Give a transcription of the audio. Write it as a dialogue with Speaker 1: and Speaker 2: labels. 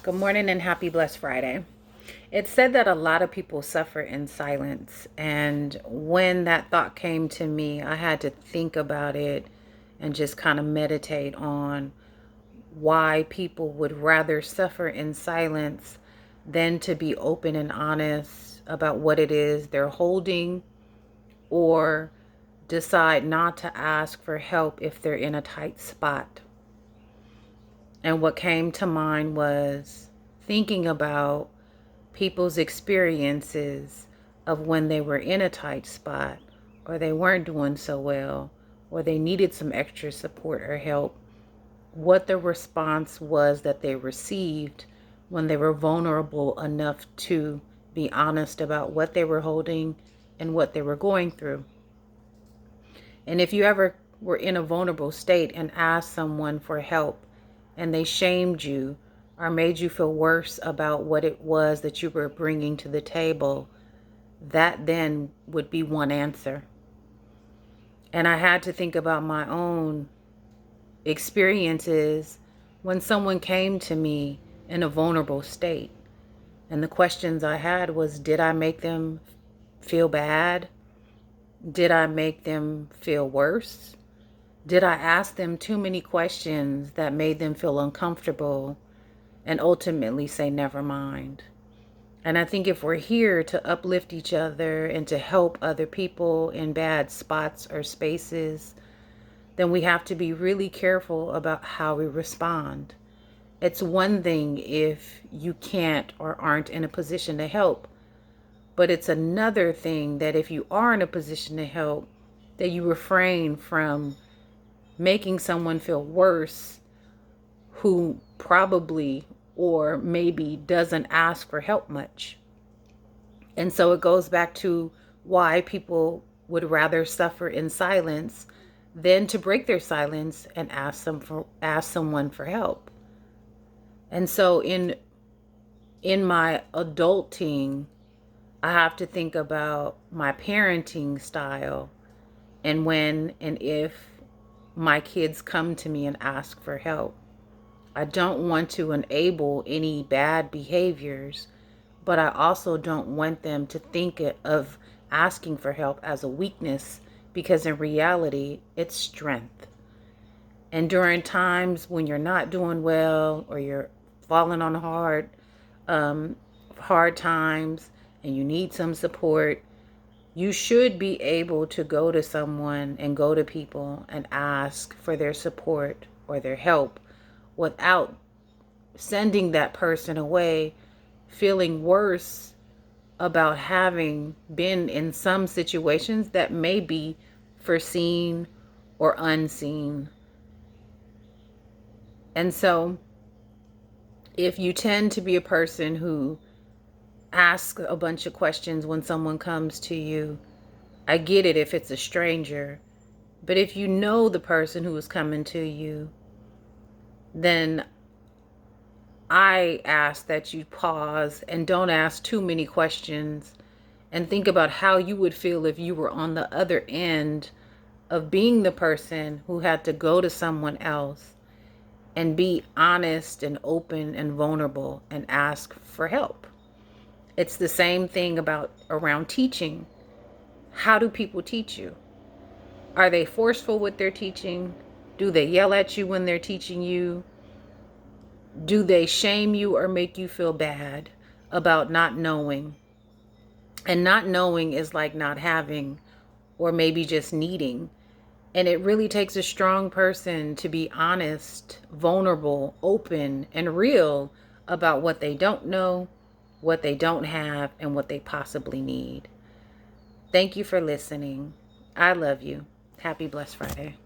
Speaker 1: Good morning and happy blessed Friday. It's said that a lot of people suffer in silence. And when that thought came to me, I had to think about it and just kind of meditate on why people would rather suffer in silence than to be open and honest about what it is they're holding, or decide not to ask for help if they're in a tight spot. And what came to mind was thinking about people's experiences of when they were in a tight spot, or they weren't doing so well, or they needed some extra support or help, what the response was that they received when they were vulnerable enough to be honest about what they were holding and what they were going through. And if you ever were in a vulnerable state and asked someone for help and they shamed you or made you feel worse about what it was that you were bringing to the table, that then would be one answer. And I had to think about my own experiences when someone came to me in a vulnerable state. And the questions I had was, did I make them feel bad? Did I make them feel worse? Did I ask them too many questions that made them feel uncomfortable and ultimately say, never mind? And I think if we're here to uplift each other and to help other people in bad spots or spaces, then we have to be really careful about how we respond. It's one thing if you can't or aren't in a position to help, but it's another thing that if you are in a position to help, that you refrain from making someone feel worse who probably or maybe doesn't ask for help much. And so it goes back to why people would rather suffer in silence than to break their silence and ask someone for help. And so in my adulting, I have to think about my parenting style and when and if my kids come to me and ask for help. I don't want to enable any bad behaviors, but I also don't want them to think of asking for help as a weakness, because in reality, it's strength. And during times when you're not doing well or you're falling on hard times and you need some support, you should be able to go to someone and go to people and ask for their support or their help without sending that person away feeling worse about having been in some situations that may be foreseen or unseen. And so if you tend to be a person who asks a bunch of questions when someone comes to you, I get it if it's a stranger. But if you know the person who is coming to you, then I ask that you pause and don't ask too many questions and think about how you would feel if you were on the other end of being the person who had to go to someone else and be honest and open and vulnerable and ask for help. It's the same thing around teaching. How do people teach you? Are they forceful with their teaching? Do they yell at you when they're teaching you? Do they shame you or make you feel bad about not knowing? And not knowing is like not having, or maybe just needing. And it really takes a strong person to be honest, vulnerable, open, and real about what they don't know, what they don't have, and what they possibly need. Thank you for listening. I love you. Happy Blessed Friday.